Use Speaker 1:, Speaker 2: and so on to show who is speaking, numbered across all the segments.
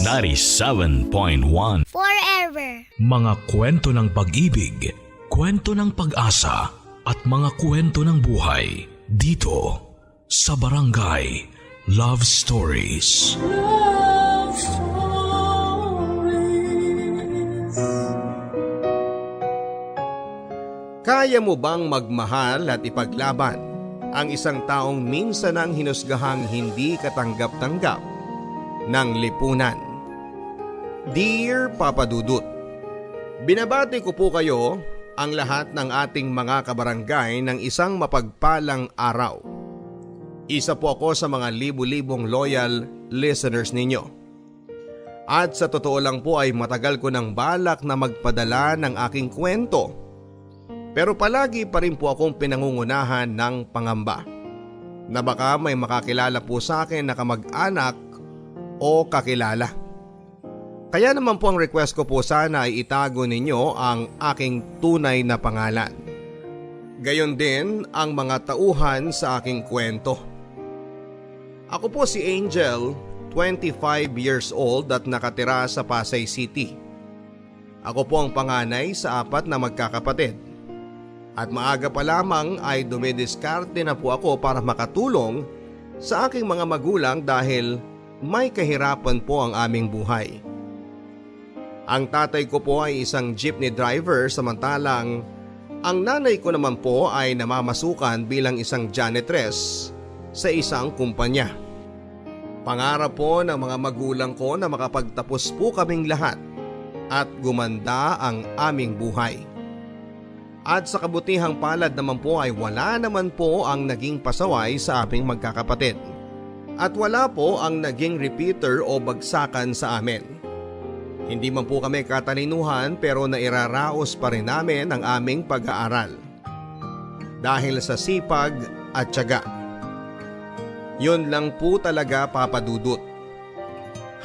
Speaker 1: 97.1
Speaker 2: Forever.
Speaker 3: Mga kwento ng pag-ibig, kwento ng pag-asa at mga kwento ng buhay dito sa Barangay Love Stories.
Speaker 4: Love Stories.
Speaker 5: Kaya mo bang magmahal at ipaglaban ang isang taong minsan ang hinusgahang hindi katanggap-tanggap ng lipunan? Dear Papa Dudut, binabati ko po kayo ang lahat ng ating mga kabarangay ng isang mapagpalang araw. Isa po ako sa mga libu-libong loyal listeners ninyo. At sa totoo lang po ay matagal ko ng balak na magpadala ng aking kwento. Pero palagi pa rin po akong pinangungunahan ng pangamba na baka may makakilala po sa akin na kamag-anak o kakilala. Kaya naman po ang request ko po sana ay itago ninyo ang aking tunay na pangalan. Gayon din ang mga tauhan sa aking kwento. Ako po si Angel, 25 years old at nakatira sa Pasay City. Ako po ang panganay sa 4 na magkakapatid. At maaga pa lamang ay dumidiskarte na po ako para makatulong sa aking mga magulang dahil may kahirapan po ang aming buhay. Ang tatay ko po ay isang jeepney driver samantalang ang nanay ko naman po ay namamasukan bilang isang janitress sa isang kumpanya. Pangarap po ng mga magulang ko na makapagtapos po kaming lahat at gumanda ang aming buhay. At sa kabutihang palad naman po ay wala naman po ang naging pasaway sa aming magkakapatid. At wala po ang naging repeater o bagsakan sa amin. Hindi man po kami katalinuhan pero nairaraos pa rin namin ang aming pag-aaral. Dahil sa sipag at tiyaga. Yun lang po talaga, Papa Dudut.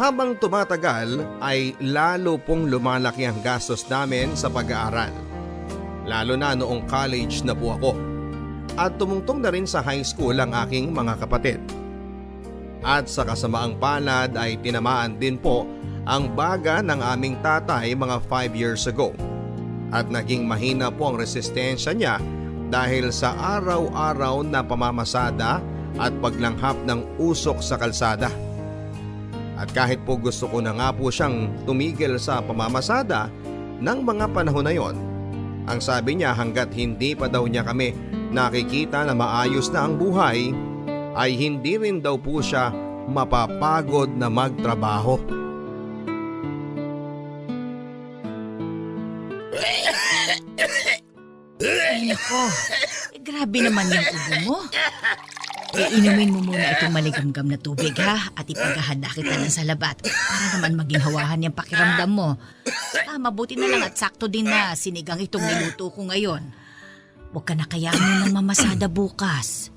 Speaker 5: Habang tumatagal ay lalo pong lumalaki ang gastos namin sa pag-aaral. Lalo na noong college na po ako. At tumungtong na rin sa high school ang aking mga kapatid. At sa kasamaang palad ay tinamaan din po ang baga ng aming tatay mga 5 years ago. At naging mahina po ang resistensya niya dahil sa araw-araw na pamamasada at paglanghap ng usok sa kalsada. At kahit po gusto ko na nga po siyang tumigil sa pamamasada ng mga panahon na yon, ang sabi niya hanggat hindi pa daw niya kami nakikita na maayos na ang buhay, ay hindi rin daw po siya mapapagod na magtrabaho.
Speaker 6: Ay nako, grabe naman yung ubo mo. Iinumin mo muna itong maligamgam na tubig ha at ipaghahanda kita ng salabat para naman maging hawahan yung pakiramdam mo. Mabuti na lang at sakto din na sinigang itong niluto ko ngayon. Huwag ka na kayanin ng mamasada bukas.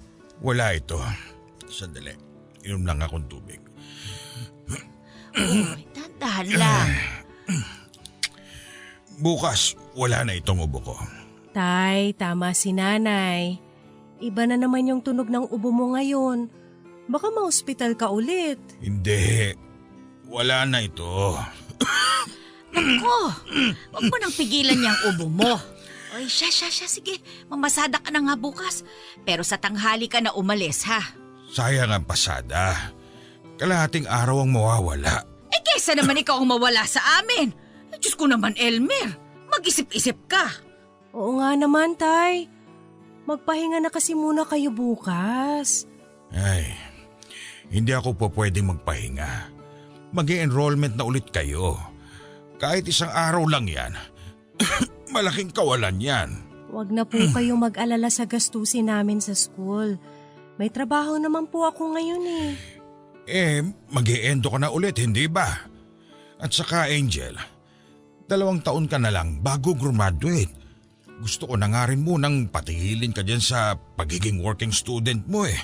Speaker 7: Wala ito. Sandali, inom lang akong tubig.
Speaker 6: Dahan lang.
Speaker 7: Bukas, wala na itong ubo ko.
Speaker 4: Tay, tama si nanay. Iba na naman yung tunog ng ubo mo ngayon. Baka ma-hospital ka ulit.
Speaker 7: Hindi. Wala na ito.
Speaker 6: Naku, huwag mo nang pigilan niyang ubo mo. Oy, siya, sige. Mamasada ka na nga bukas. Pero sa tanghali ka na umalis, ha?
Speaker 7: Sayang ang pasada. Kalahating araw ang mawawala.
Speaker 6: Kesa naman ikaw ang mawala sa amin. Diyos ko naman, Elmer. Mag-isip-isip ka.
Speaker 4: Oo nga naman, tay. Magpahinga na kasi muna kayo bukas.
Speaker 7: Ay, hindi ako po pwedeng magpahinga. Mag-e-enrollment na ulit kayo. Kahit isang araw lang yan. Malaking kawalan yan.
Speaker 4: Huwag na po kayo mag-alala sa gastusin namin sa school. May trabaho naman po ako ngayon eh.
Speaker 7: Mag-e-endo ka na ulit, hindi ba? At saka, Angel, 2 taon ka na lang bago graduate. Gusto ko na nga rin munang patigilin ka dyan sa pagiging working student mo eh.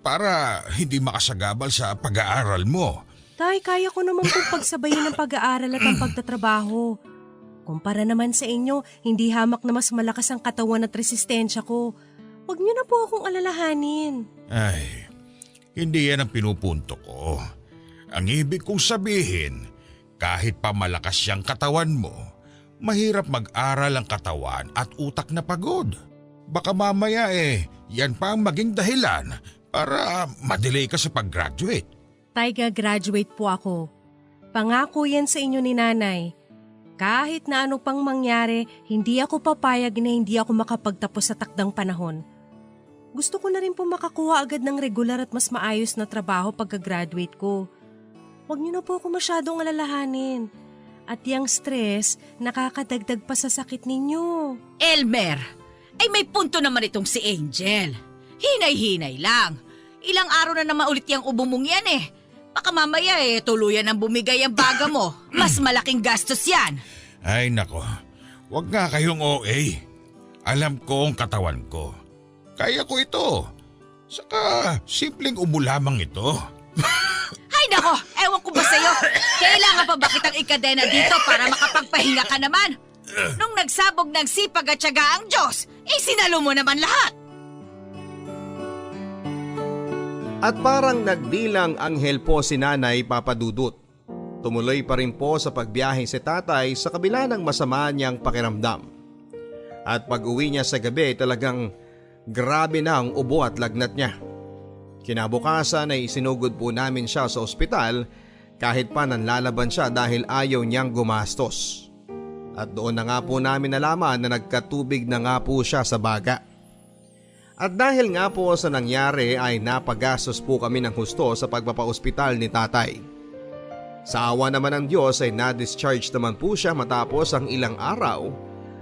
Speaker 7: Para hindi makasagabal sa pag-aaral mo.
Speaker 4: Tay, kaya ko naman pong pagsabayin ng pag-aaral at ang pagtatrabaho. Kumpara naman sa inyo, hindi hamak na mas malakas ang katawan at resistensya ko. Huwag niyo na po akong alalahanin.
Speaker 7: Ay, hindi yan ang pinupunto ko. Ang ibig kong sabihin, kahit pa malakas siyang katawan mo, mahirap mag-aral ang katawan at utak na pagod. Baka mamaya yan pa ang maging dahilan para madelay ka sa pag-graduate.
Speaker 4: Tay, graduate po ako. Pangako yan sa inyo ni nanay. Kahit na ano pang mangyari, hindi ako papayag na hindi ako makapagtapos sa takdang panahon. Gusto ko na rin po makakuha agad ng regular at mas maayos na trabaho pagka-graduate ko. Huwag niyo na po ako masyadong alalahanin. At yung stress, nakakadagdag pa sa sakit ninyo.
Speaker 6: Elmer, ay may punto naman itong si Angel. Hinay-hinay lang. Ilang araw na naman ulit yung ubo mong yan eh. Baka mamaya tuluyan ang bumigay ang baga mo. Mas malaking gastos yan.
Speaker 7: Ay nako, wag nga kayong OA. Alam ko ang katawan ko. Kaya ko ito. Saka simpleng ubo lamang ito.
Speaker 6: Ay nako, ewan ko ba sa'yo? Kailangan pa ba kitang ikadena dito para makapagpahinga ka naman? Nung nagsabog ng sipag at tiyaga ang Diyos, sinalo mo naman lahat.
Speaker 5: At parang nagdilang anghel po si Nanay Papadudut. Tumuloy pa rin po sa pagbiyahe si tatay sa kabila ng masama niyang pakiramdam. At pag uwi niya sa gabi talagang grabe na ang ubo at lagnat niya. Kinabukasan ay isinugod po namin siya sa ospital kahit pa nanlalaban siya dahil ayaw niyang gumastos. At doon na nga po namin nalaman na nagkatubig na nga po siya sa baga. At dahil nga po sa nangyari ay napagastos po kami ng husto sa pagpapaospital ni tatay. Sa awa naman ng Diyos ay na-discharge naman po siya matapos ang ilang araw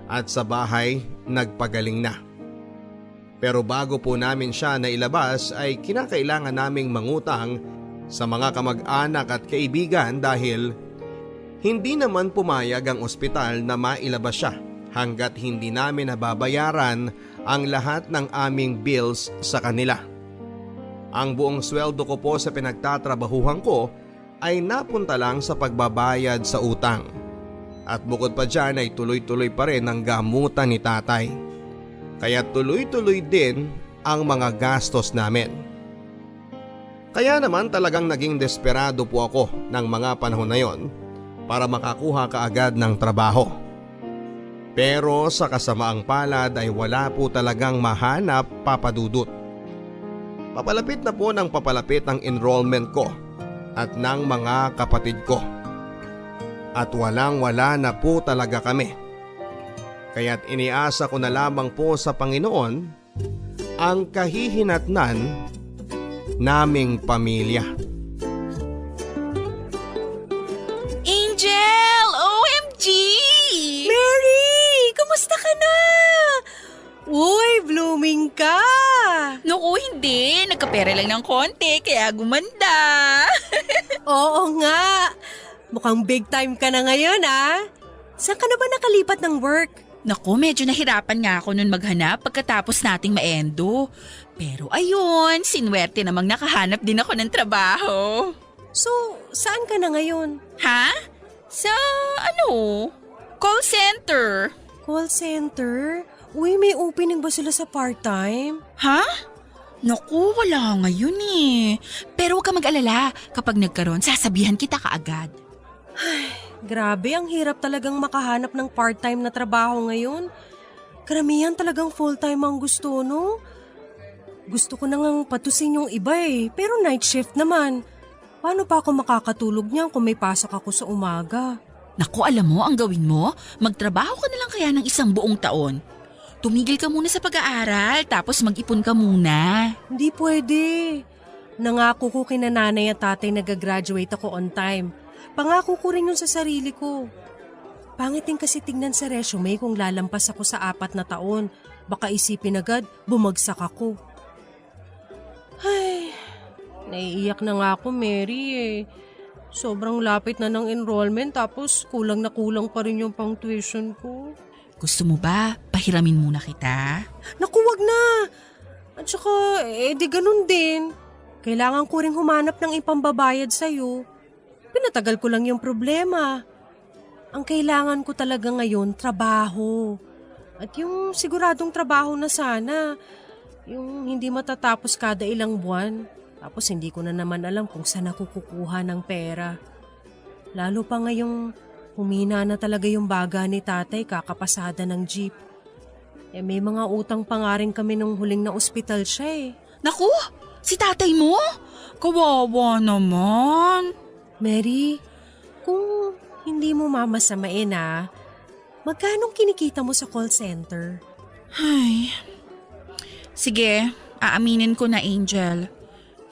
Speaker 5: at sa bahay nagpagaling na. Pero bago po namin siya nailabas ay kinakailangan naming mangutang sa mga kamag-anak at kaibigan dahil hindi naman pumayag ang ospital na mailabas siya hanggat hindi namin nababayaran ang lahat ng aming bills sa kanila. Ang buong sweldo ko po sa pinagtatrabahuhan ko ay napunta lang sa pagbabayad sa utang. At bukod pa dyan ay tuloy-tuloy pa rin ang gamutan ni tatay. Kaya tuloy-tuloy din ang mga gastos namin. Kaya naman talagang naging desperado po ako ng mga panahon na yon para makakuha kaagad ng trabaho. Pero sa kasamaang palad ay wala po talagang mahanap, Papadudut. Papalapit na po ng papalapit ang enrollment ko at ng mga kapatid ko. At walang-wala na po talaga kami. Kaya't iniasa ko na lamang po sa Panginoon ang kahihinatnan naming pamilya.
Speaker 6: Angel! OMG!
Speaker 4: Mary! Kumusta ka na? Uy, blooming ka!
Speaker 1: Naku, hindi. Nagkapera lang ng konti, kaya gumanda.
Speaker 4: Oo nga. Mukhang big time ka na ngayon Saan ka na ba nakalipat ng work?
Speaker 1: Naku, medyo nahirapan nga ako nun maghanap pagkatapos nating maendo. Pero ayun, sinwerte namang nakahanap din ako ng trabaho.
Speaker 4: So, saan ka na ngayon?
Speaker 1: Ha? Sa call center.
Speaker 4: Call center? Uy, may opening ba sila sa part-time?
Speaker 1: Ha? Naku, wala ngayon eh. Pero huwag ka mag-alala. Kapag nagkaroon, sasabihan kita kaagad.
Speaker 4: Grabe, ang hirap talagang makahanap ng part-time na trabaho ngayon. Karamihan talagang full-time ang gusto, no? Gusto ko nang patusin yung iba pero night shift naman. Paano pa ako makakatulog niyan kung may pasok ako sa umaga?
Speaker 1: Naku, alam mo, ang gawin mo, magtrabaho ka na lang kaya ng isang buong taon. Tumigil ka muna sa pag-aaral, tapos mag-ipon ka muna.
Speaker 4: Hindi pwede. Nangako ko kina nanay at tatay na gagraduate ako on time. Pangako ko rin yun sa sarili ko. Pangit din kasi tignan sa resume kung lalampas ako sa 4 na taon. Baka isipin agad, bumagsak ako. Ay, naiiyak na nga ako, Mary Sobrang lapit na ng enrollment tapos kulang na kulang pa rin yung pang tuition ko.
Speaker 1: Gusto mo ba, pahiramin muna kita?
Speaker 4: Naku, wag na! At saka, di ganun din. Kailangan ko rin humanap ng ipambabayad sa'yo. Pinatagal ko lang yung problema. Ang kailangan ko talaga ngayon, trabaho. At yung siguradong trabaho na sana. Yung hindi matatapos kada ilang buwan. Tapos hindi ko na naman alam kung saan ako kukuha ng pera. Lalo pa ngayong humina na talaga yung baga ni tatay kakapasada ng jeep. May mga utang pa nga rin kami nung huling na ospital siya eh.
Speaker 1: Naku, si tatay mo? Kawawa naman.
Speaker 4: Mary, kung hindi mo mamasamain magkano kinikita mo sa call center?
Speaker 1: Ay, sige, aaminin ko na Angel.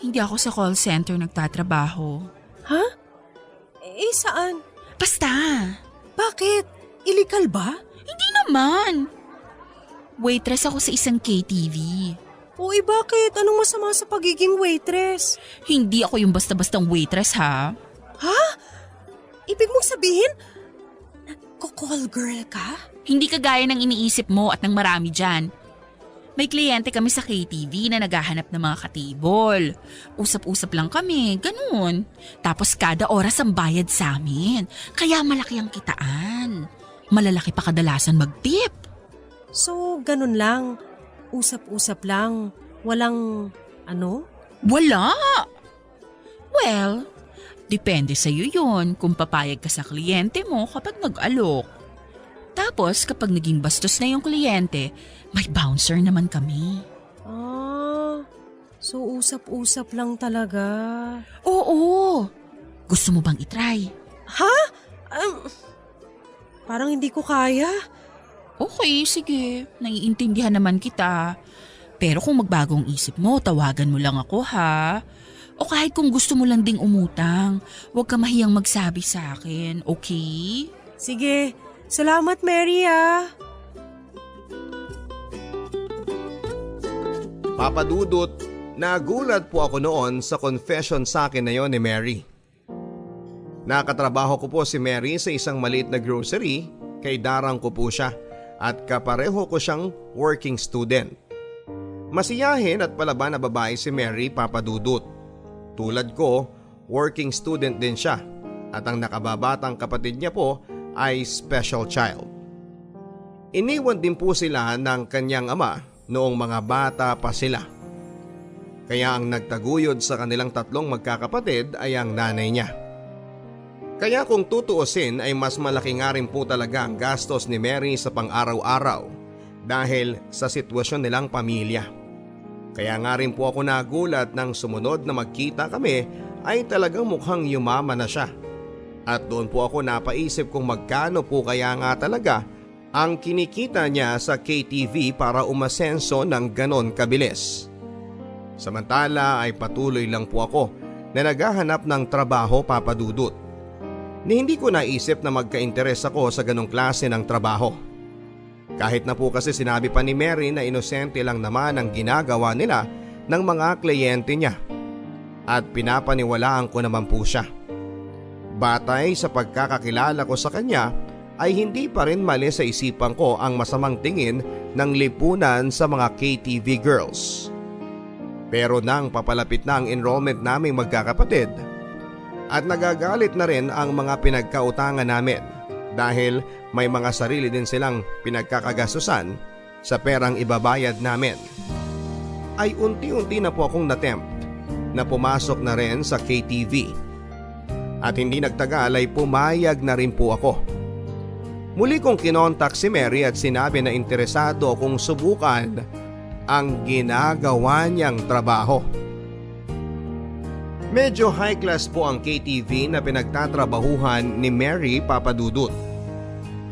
Speaker 1: Hindi ako sa call center nagtatrabaho.
Speaker 4: Ha? Saan?
Speaker 1: Basta.
Speaker 4: Bakit? Illegal ba?
Speaker 1: Hindi naman. Waitress ako sa isang KTV.
Speaker 4: Bakit? Anong masama sa pagiging waitress?
Speaker 1: Hindi ako yung basta-bastang waitress ha.
Speaker 4: Ha? Ibig mong sabihin, nagko-call girl ka?
Speaker 1: Hindi kagaya ng iniisip mo at ng marami dyan. May kliyente kami sa KTV na naghahanap ng mga katibol. Usap-usap lang kami, ganun. Tapos kada oras ang bayad sa amin. Kaya malaki ang kitaan. Malalaki pa kadalasan mag-tip.
Speaker 4: So, ganun lang. Usap-usap lang. Walang
Speaker 1: Wala. Well, depende sa'yo yun kung papayag ka sa kliyente mo kapag nag-alok. Tapos kapag naging bastos na yung kliyente, may bouncer naman kami.
Speaker 4: So usap-usap lang talaga.
Speaker 1: Oo. Gusto mo bang itry?
Speaker 4: Ha? Parang hindi ko kaya.
Speaker 1: Okay, sige. Naiintindihan naman kita. Pero kung magbagong isip mo, tawagan mo lang ako ha. O kahit kung gusto mo lang ding umutang, huwag ka mahiyang magsabi sa akin, okay?
Speaker 4: Sige. Salamat, Mary
Speaker 5: Papa Dudut, nagulat po ako noon sa confession sa akin na yon ni Mary. Nakatrabaho ko po si Mary sa isang maliit na grocery, kay darang ko po siya at kapareho ko siyang working student. Masiyahin at palaban na babae si Mary, Papa Dudut. Tulad ko, working student din siya at ang nakababatang kapatid niya po ay special child. Iniwan din po sila ng kanyang ama noong mga bata pa sila. Kaya ang nagtaguyod sa kanilang tatlong magkakapatid ay ang nanay niya. Kaya kung tutuusin ay mas malaki nga rin po talaga ang gastos ni Mary sa pang-araw-araw dahil sa sitwasyon nilang pamilya. Kaya nga rin po ako nagulat nang sumunod na magkita kami ay talagang mukhang yumaman na siya. At doon po ako napaisip kung magkano po kaya nga talaga ang kinikita niya sa KTV para umasenso ng ganon kabilis. Samantala ay patuloy lang po ako na naghahanap ng trabaho, Papa Dudut. Ni hindi ko naisip na magka-interes ako sa ganong klase ng trabaho. Kahit na po kasi sinabi pa ni Mary na inosente lang naman ang ginagawa nila ng mga kliyente niya. At pinapaniwalaan ko naman po siya. Batay sa pagkakakilala ko sa kanya ay hindi pa rin mali sa isipan ko ang masamang tingin ng lipunan sa mga KTV girls. Pero nang papalapit na ang enrollment naming magkakapatid at nagagalit na rin ang mga pinagkautangan namin dahil may mga sarili din silang pinagkakagastusan sa perang ibabayad namin, ay unti-unti na po akong natempt na pumasok na rin sa KTV. At hindi nagtagal ay pumayag na rin po ako. Muli kong kinontak si Mary at sinabi na interesado akong subukan ang ginagawa niyang trabaho. Medyo high class po ang KTV na pinagtatrabahuhan ni Mary, Papa Dudut.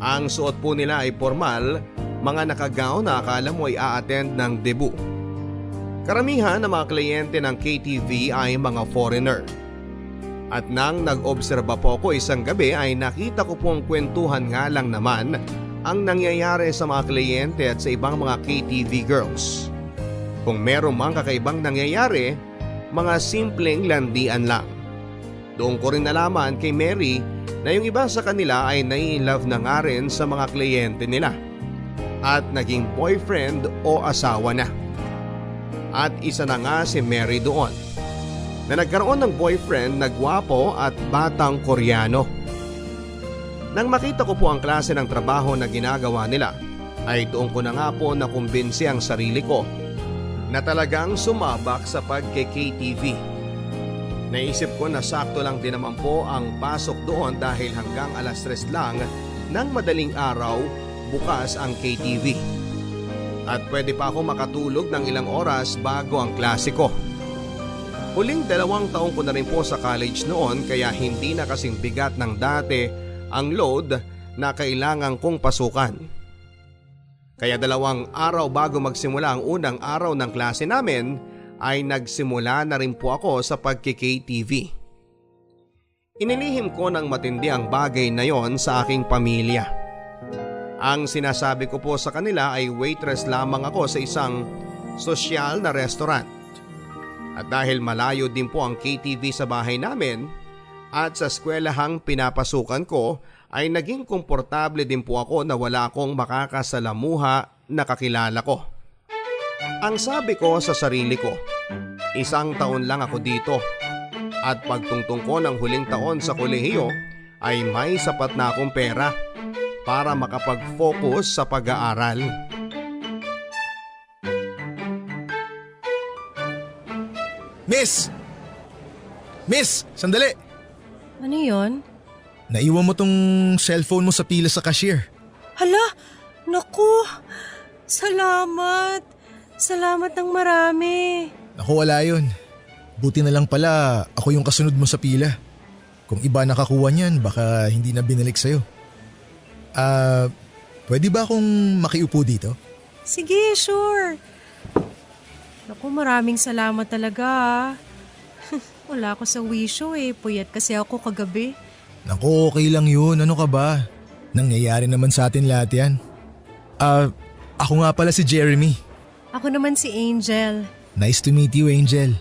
Speaker 5: Ang suot po nila ay formal, mga nakagown na akala mo ay a-attend ng debut. Karamihan ng mga kliyente ng KTV ay mga foreigner. At nang nag-obserba po ako isang gabi ay nakita ko pong kwentuhan nga lang naman ang nangyayari sa mga kliyente at sa ibang mga KTV girls. Kung meron mang kakaibang nangyayari, mga simpleng landian lang. Doon ko rin nalaman kay Mary na yung iba sa kanila ay nai-love na nga rin sa mga kliyente nila at naging boyfriend o asawa na. At isa na nga si Mary doon na nagkaroon ng boyfriend na gwapo at batang Koreano. Nang makita ko po ang klase ng trabaho na ginagawa nila, ay doon ko na nga po nakumbinsi ang sarili ko na talagang sumabak sa pagke-KTV. Naisip ko na sakto lang din naman po ang pasok doon dahil hanggang alas 3 lang ng madaling araw bukas ang KTV. At pwede pa ako makatulog ng ilang oras bago ang klase ko. Huling 2 taong ko na rin po sa college noon kaya hindi na kasing bigat ng dati ang load na kailangan kong pasukan. Kaya 2 araw bago magsimula ang unang araw ng klase namin ay nagsimula na rin po ako sa pagki-KTV. Inilihim ko ng matindi ang bagay na yon sa aking pamilya. Ang sinasabi ko po sa kanila ay waitress lamang ako sa isang sosyal na restaurant. At dahil malayo din po ang KTV sa bahay namin at sa eskwelahang pinapasukan ko ay naging komportable din po ako na wala akong makakasalamuha na kakilala ko. Ang sabi ko sa sarili ko, 1 taon lang ako dito at pagtungtong ko ng huling taon sa kolehiyo ay may sapat na akong pera para makapag-focus sa pag-aaral.
Speaker 2: Miss! Miss! Sandali!
Speaker 4: Ano yon?
Speaker 2: Naiwan mo tong cellphone mo sa pila sa cashier.
Speaker 4: Hala! Naku! Salamat! Salamat ng marami.
Speaker 2: Naku, wala yun. Buti na lang pala ako yung kasunod mo sa pila. Kung iba nakakuha niyan, baka hindi na binalik sa'yo. Pwede ba akong makiupo dito?
Speaker 4: Sige, sure. Naku, maraming salamat talaga. Wala ako sa wisyo puyat kasi ako kagabi.
Speaker 2: Naku, okay lang yun. Ano ka ba? Nangyayari naman sa atin lahat yan. Ako nga pala si Jeremy.
Speaker 4: Ako naman si Angel.
Speaker 2: Nice to meet you, Angel.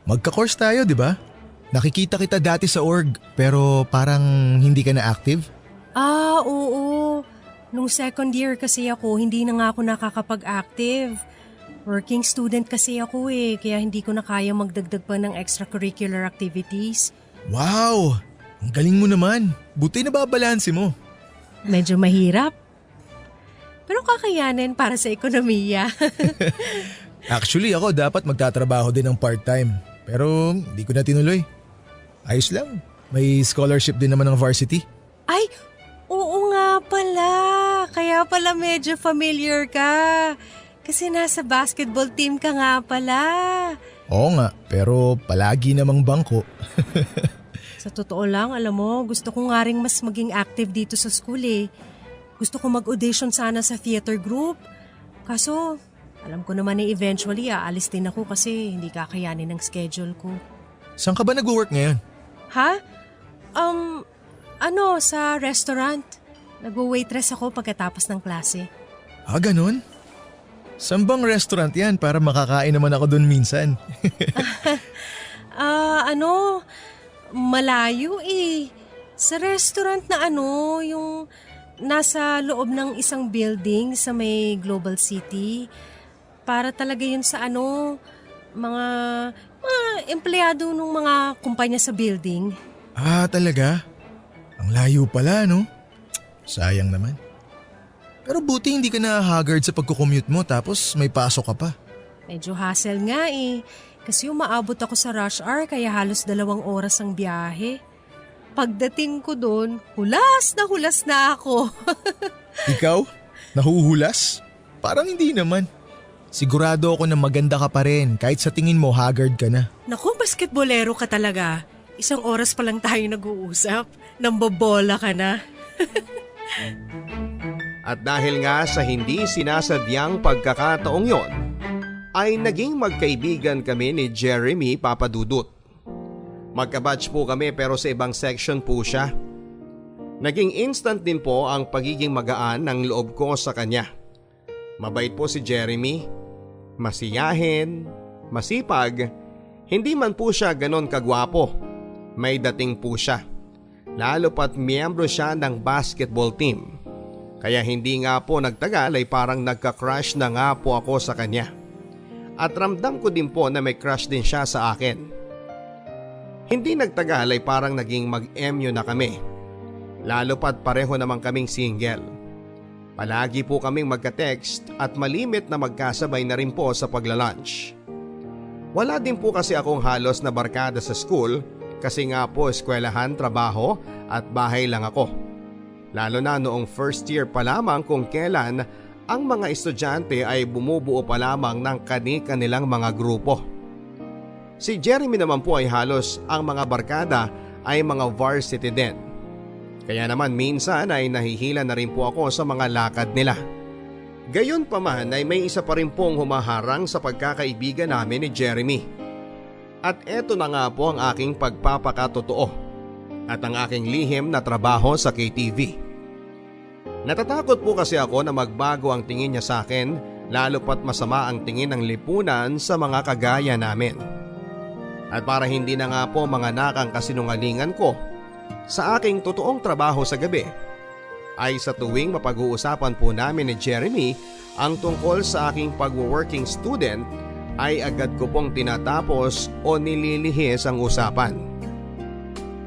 Speaker 2: Magka-course tayo, di ba? Nakikita kita dati sa org, pero parang hindi ka na active?
Speaker 4: Oo. Nung second year kasi ako, hindi na nga ako nakakapag-active. Working student kasi ako kaya hindi ko na kaya magdagdag pa ng extracurricular activities.
Speaker 2: Wow! Ang galing mo naman. Buti nababalanse mo.
Speaker 4: Medyo mahirap. Pero kakayanin para sa ekonomiya.
Speaker 2: Actually, ako dapat magtatrabaho din ng part-time. Pero hindi ko na tinuloy. Ayos lang. May scholarship din naman ng varsity.
Speaker 4: Ay, oo nga pala. Kaya pala medyo familiar ka. Kasi nasa basketball team ka nga pala.
Speaker 2: Oo nga, pero palagi namang bangko.
Speaker 4: Sa totoo lang, alam mo, gusto ko nga ring mas maging active dito sa school Gusto ko mag-audition sana sa theater group. Kaso, alam ko naman eventually aalis din ako kasi hindi kakayanin ng schedule ko.
Speaker 2: Saan ka ba nag-work ngayon?
Speaker 4: Ha? Sa restaurant. Nag-waitress ako pagkatapos ng klase.
Speaker 2: Ganun? Saan bang restaurant yan para makakain naman ako dun minsan?
Speaker 4: Malayo Sa restaurant na yung nasa loob ng isang building sa may Global City. Para talaga yun sa mga empleyado ng mga kumpanya sa building.
Speaker 2: Talaga? Ang layo pala, no? Sayang naman. Pero buti hindi ka na haggard sa pagkukommute mo tapos may pasok ka pa.
Speaker 4: Medyo hassle nga kasi umaabot ako sa rush hour kaya halos 2 oras ang biyahe. Pagdating ko doon, hulas na ako.
Speaker 2: Ikaw? Nahuhulas? Parang hindi naman. Sigurado ako na maganda ka pa rin kahit sa tingin mo haggard ka na.
Speaker 4: Naku, basketbolero ka talaga. 1 oras pa lang tayo nag-uusap. Nambobola ka na.
Speaker 5: At dahil nga sa hindi sinasadyang pagkakataong yon, ay naging magkaibigan kami ni Jeremy Papadudut. Magkabatch po kami pero sa ibang section po siya. Naging instant din po ang pagiging magaan ng loob ko sa kanya. Mabait po si Jeremy, masiyahin, masipag, hindi man po siya ganon kagwapo. May dating po siya. Lalo pat miyembro siya ng basketball team. Kaya hindi nga po nagtagal ay parang nagka-crush na nga po ako sa kanya. At ramdam ko din po na may crush din siya sa akin. Hindi nagtagal ay parang naging mag-MU na kami. Lalo pat pareho naman kaming single. Palagi po kaming magka-text at malimit na magkasabay na rin po sa pagla-lunch. Wala din po kasi akong halos na barkada sa school kasi nga po eskwelahan, trabaho at bahay lang ako. Lalo na noong first year pa lamang kung kailan ang mga estudyante ay bumubuo pa lamang ng kani-kanilang mga grupo. Si Jeremy naman po ay halos ang mga barkada ay mga varsity din. Kaya naman minsan ay nahihila na rin po ako sa mga lakad nila. Gayon pa man ay may isa pa rin pong humaharang sa pagkakaibigan namin ni Jeremy. At eto na nga po ang aking pagpapakatotoo at ang aking lihim na trabaho sa KTV. Natatakot po kasi ako na magbago ang tingin niya sa akin, lalo pat masama ang tingin ng lipunan sa mga kagaya namin. At para hindi na nga po manganak ang kasinungalingan ko sa aking totoong trabaho sa gabi, ay sa tuwing mapag-uusapan po namin ni Jeremy ang tungkol sa aking pag-working student, ay agad ko pong tinatapos o nililihis ang usapan.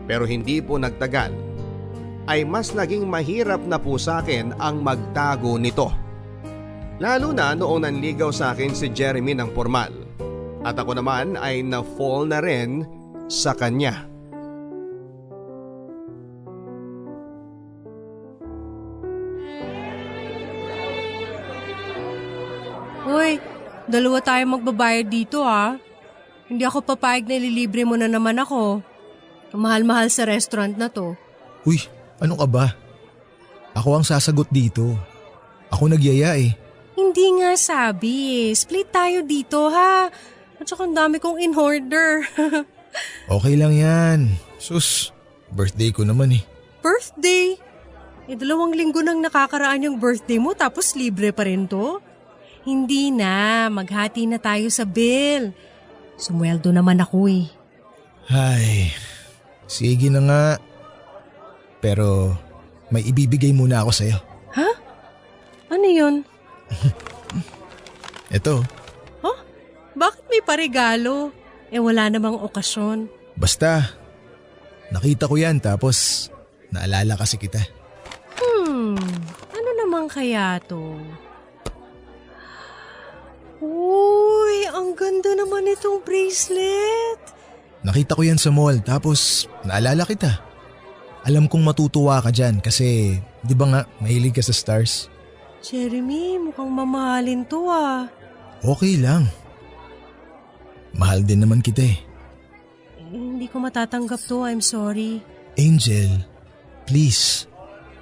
Speaker 5: Pero hindi po nagtagal, ay mas naging mahirap na po sa akin ang magtago nito. Lalo na noong nanligaw sa akin si Jeremy ng formal, at ako naman ay na-fall na rin sa kanya.
Speaker 4: Hoy, dalawa tayo magbabayad dito ha. Hindi ako papayag na ililibre mo na naman ako. Mahal-mahal sa restaurant na to.
Speaker 2: Uy, ano ka ba? Ako ang sasagot dito. Ako nagyaya eh.
Speaker 4: Hindi nga sabi eh. Split tayo dito ha. At saka ang dami kong in-order.
Speaker 2: Okay lang yan. Sus, birthday ko naman eh.
Speaker 4: Birthday? 2 linggo nang nakakaraan yung birthday mo tapos libre pa rin to? Hindi na, maghati na tayo sa bill. Sumweldo naman ako eh.
Speaker 2: Ay, sige na nga. Pero may ibibigay muna ako sa'yo.
Speaker 4: Ha? Ano yun?
Speaker 2: Ito,
Speaker 4: Huh? Bakit may paregalo? Wala namang okasyon.
Speaker 2: basta. Nakita ko yan tapos naalala kasi kita.
Speaker 4: Ano naman kaya to? Uy, ang ganda naman itong bracelet.
Speaker 2: Nakita ko yan sa mall tapos naalala kita. Alam kong matutuwa ka dyan kasi di ba nga mahilig ka sa stars?
Speaker 4: Jeremy, mukhang mamahalin to ah.
Speaker 2: Okay lang. Mahal din naman kita eh.
Speaker 4: Hindi ko matatanggap to, I'm sorry.
Speaker 2: Angel, please.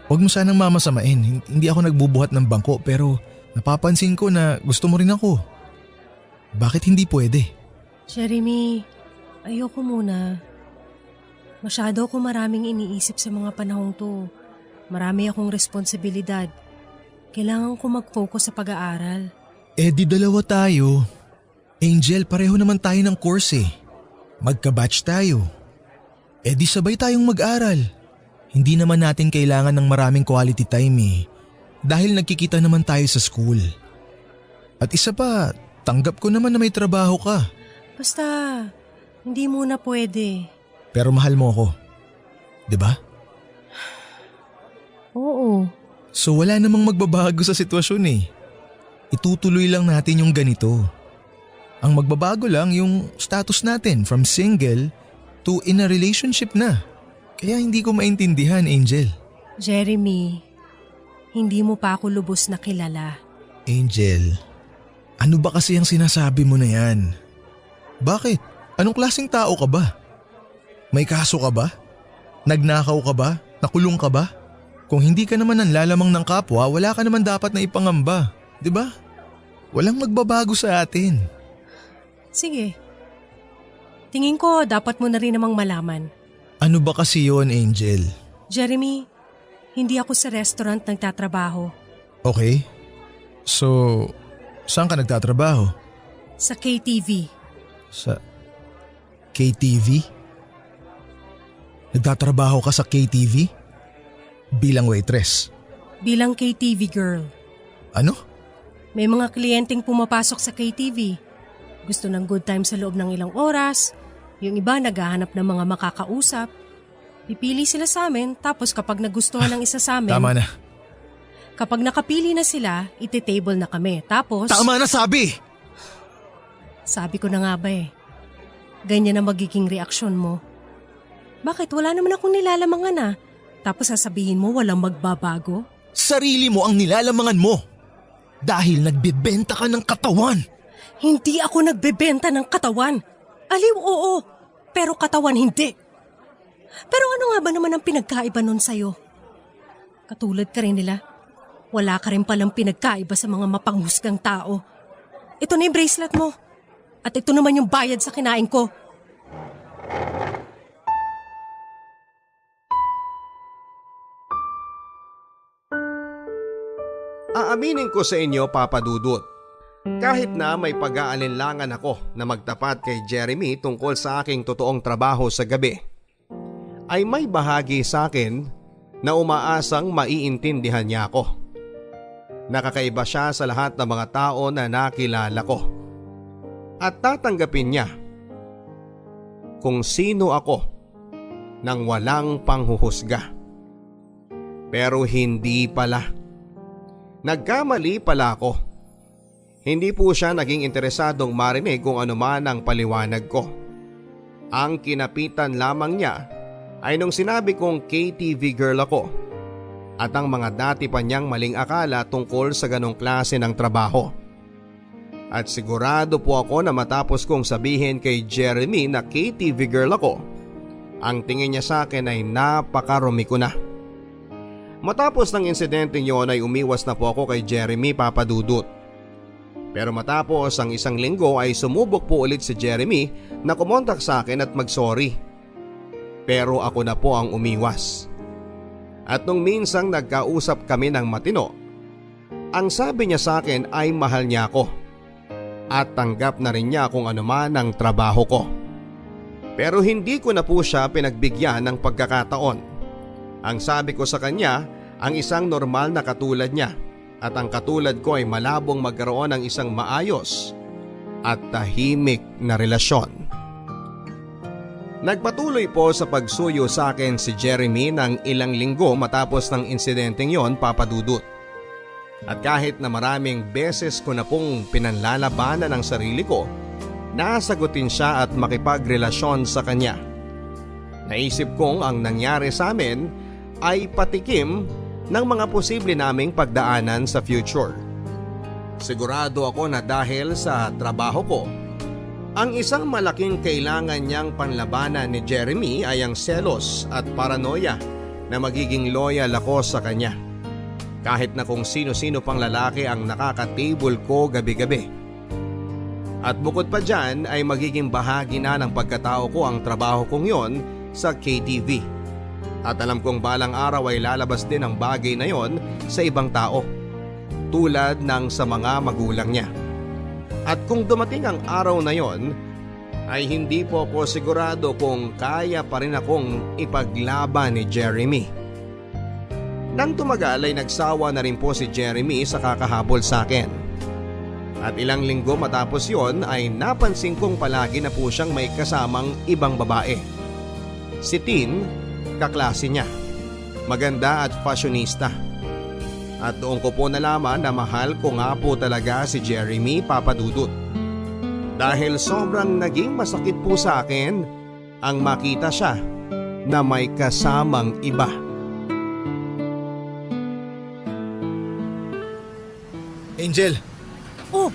Speaker 2: Huwag mo sanang mamasamain. Hindi ako nagbubuhat ng bangko pero napapansin ko na gusto mo rin ako. Bakit hindi pwede?
Speaker 4: Jeremy, ayoko muna. Masyado ako maraming iniisip sa mga panahong to. Marami akong responsibilidad. Kailangan ko mag-focus sa pag-aaral.
Speaker 2: Di dalawa tayo. Angel, pareho naman tayo ng course eh. Magka-batch tayo. Di sabay tayong mag-aral. Hindi naman natin kailangan ng maraming quality time eh. Dahil nagkikita naman tayo sa school. At isa pa, tanggap ko naman na may trabaho ka.
Speaker 4: Basta, hindi muna pwede.
Speaker 2: Pero mahal mo ako. 'Di ba?
Speaker 4: Oo.
Speaker 2: So wala namang magbabago sa sitwasyon eh. Itutuloy lang natin yung ganito. Ang magbabago lang yung status natin from single to in a relationship na. Kaya hindi ko maintindihan, Angel.
Speaker 4: Jeremy, hindi mo pa ako lubos na kilala.
Speaker 2: Angel, ano ba kasi ang sinasabi mo na yan? Bakit? Anong klaseng tao ka ba? May kaso ka ba? Nagnakaw ka ba? Nakulong ka ba? Kung hindi ka naman nanlalamang ng kapwa, wala ka naman dapat na ipangamba. 'Di ba? Walang magbabago sa atin.
Speaker 4: Sige. Tingin ko dapat mo na rin namang malaman.
Speaker 2: Ano ba kasi yon, Angel?
Speaker 4: Jeremy, hindi ako sa restaurant nagtatrabaho.
Speaker 2: Okay. So, saan ka nagtatrabaho?
Speaker 4: Sa KTV.
Speaker 2: Sa KTV? Nagtatrabaho ka sa KTV? Bilang waitress?
Speaker 4: Bilang KTV girl.
Speaker 2: Ano?
Speaker 4: May mga kliyenteng pumapasok sa KTV. Gusto ng good time sa loob ng ilang oras. Yung iba naghahanap ng mga makakausap. Pipili sila sa amin tapos kapag nagustuhan ng isa sa amin…
Speaker 2: Tama na.
Speaker 4: Kapag nakapili na sila, iti-table na kami. Tapos…
Speaker 2: Tama na sabi!
Speaker 4: Sabi ko na nga ba eh. Ganyan na magiging reaksyon mo. Bakit wala naman akong nilalamangan ah? Tapos sasabihin mo walang magbabago?
Speaker 2: Sarili mo ang nilalamangan mo. Dahil nagbebenta ka ng katawan.
Speaker 4: Hindi ako nagbebenta ng katawan. Aliw oo, pero katawan hindi. Pero ano nga ba naman ang pinagkaiba nun sa'yo? Katulad ka rin nila. Wala ka rin palang pinagkaiba sa mga mapanghusgang tao. Ito na yung bracelet mo. At ito naman yung bayad sa kinain ko.
Speaker 5: Aaminin ko sa inyo, Papa Dudut, kahit na may pag-aalinlangan ako na magtapat kay Jeremy tungkol sa aking totoong trabaho sa gabi, ay may bahagi sa akin na umaasang maiintindihan niya ako. Nakakaiba siya sa lahat ng mga tao na nakilala ko. At tatanggapin niya kung sino ako nang walang panghuhusga. Pero hindi pala. Nagkamali pala ako. Hindi po siya naging interesadong marinig kung ano man ang paliwanag ko. Ang kinapitan lamang niya ay nung sinabi kong KTV girl ako at ang mga dati pa niyang maling akala tungkol sa ganong klase ng trabaho. At sigurado po ako na matapos kong sabihin kay Jeremy na KTV girl ako, ang tingin niya sa akin ay napakarumi ko na. Matapos ng insidente yon ay umiwas na po ako kay Jeremy, Papa Dudut. Pero matapos ang isang linggo ay sumubok po ulit si Jeremy na kumontak sa akin at mag-sorry. Pero ako na po ang umiwas. At nung minsang nagkausap kami ng matino, ang sabi niya sa akin ay mahal niya ako. At tanggap na rin niya kung ano man ang trabaho ko. Pero hindi ko na po siya pinagbigyan ng pagkakataon. Ang sabi ko sa kanya, ang isang normal na katulad niya at ang katulad ko ay malabong magkaroon ng isang maayos at tahimik na relasyon. Nagpatuloy po sa pagsuyo sa akin si Jeremy ng ilang linggo matapos ng insidenteng yon, Papa Dudut. At kahit na maraming beses ko na pong pinanlalabanan ang sarili ko, nasagutin siya at makipagrelasyon sa kanya. Naisip kong ang nangyari sa amin ay patikim ng mga posible naming pagdaanan sa future. Sigurado ako na dahil sa trabaho ko, ang isang malaking kailangan niyang panlabanan ni Jeremy ay ang selos at paranoia na magiging loyal ako sa kanya. Kahit na kung sino-sino pang lalaki ang nakaka-table ko gabi-gabi. At bukod pa dyan ay magiging bahagi na ng pagkatao ko ang trabaho kong yon sa KTV. At alam kong balang araw ay lalabas din ang bagay na yon sa ibang tao, tulad ng sa mga magulang niya. At kung dumating ang araw na yon, ay hindi po ako sigurado kung kaya pa rin akong ipaglaban ni Jeremy. Nang tumagal ay nagsawa na rin po si Jeremy sa kakahabol sa akin. At ilang linggo matapos yon ay napansin kong palagi na po siyang may kasamang ibang babae. Si Tin, kaklase niya, maganda at fashionista. At doon ko po nalaman na mahal ko nga po talaga si Jeremy, Papa Dudut. Dahil sobrang naging masakit po sa akin ang makita siya na may kasamang iba.
Speaker 2: Angel!
Speaker 4: Oh,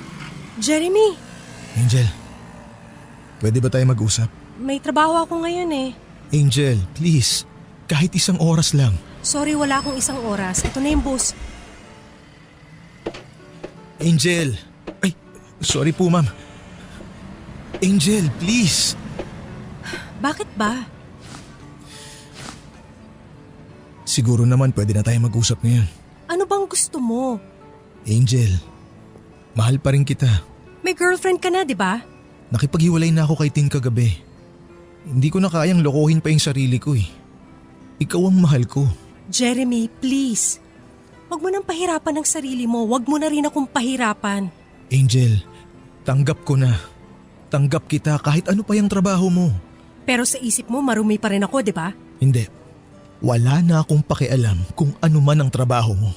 Speaker 4: Jeremy!
Speaker 2: Angel, pwede ba tayo mag-usap?
Speaker 4: May trabaho ako ngayon eh.
Speaker 2: Angel, please. Kahit isang oras lang.
Speaker 4: Sorry, wala akong isang oras. Ito na yung bus.
Speaker 2: Angel! Ay, sorry po ma'am. Angel, please.
Speaker 4: Bakit ba?
Speaker 2: Siguro naman pwede na tayo mag-usap ngayon.
Speaker 4: Ano bang gusto mo?
Speaker 2: Angel, mahal pa rin kita.
Speaker 4: May girlfriend ka na, di ba?
Speaker 2: Nakipaghiwalay na ako kay Tin kagabi. Hindi ko na kayang lokohin pa yung sarili ko eh. Ikaw ang mahal ko.
Speaker 4: Jeremy, please. Huwag mo nang pahirapan ang sarili mo. Huwag mo na rin akong pahirapan.
Speaker 2: Angel, tanggap ko na. Tanggap kita kahit ano pa yung trabaho mo.
Speaker 4: Pero sa isip mo, marumi pa rin ako, di ba?
Speaker 2: Hindi. Wala na akong pakialam kung ano man ang trabaho mo.